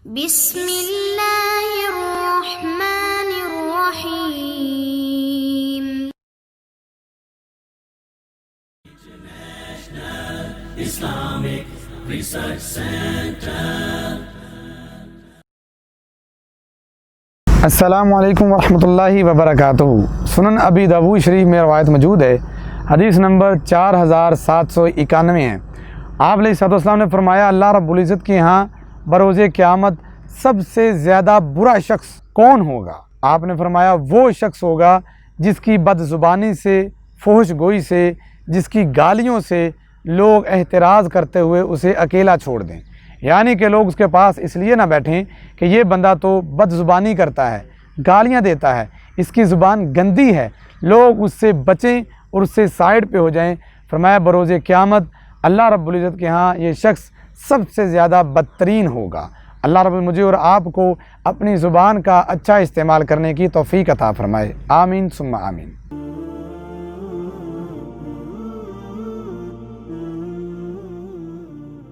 بسم اللہ الرحمن الرحیم. Islamic Research Center. السلام علیکم ورحمۃ اللہ وبرکاتہ. سنن ابی داؤد شریف میں روایت موجود ہے، حدیث نمبر 4791 ہے. آپ علیہ الصلوۃ والسلام نے فرمایا، اللہ رب العزت کے ہاں بروز قیامت سب سے زیادہ برا شخص کون ہوگا؟ آپ نے فرمایا وہ شخص ہوگا جس کی بد زبانی سے، فحش گوئی سے، جس کی گالیوں سے لوگ احتراز کرتے ہوئے اسے اکیلا چھوڑ دیں. یعنی کہ لوگ اس کے پاس اس لیے نہ بیٹھیں کہ یہ بندہ تو بد زبانی کرتا ہے، گالیاں دیتا ہے، اس کی زبان گندی ہے، لوگ اس سے بچیں اور اس سے سائڈ پہ ہو جائیں. فرمایا بروز قیامت اللہ رب العزت کے ہاں یہ شخص سب سے زیادہ بدترین ہوگا. اللہ رب مجھے اور آپ کو اپنی زبان کا اچھا استعمال کرنے کی توفیق عطا فرمائے. آمین ثم آمین.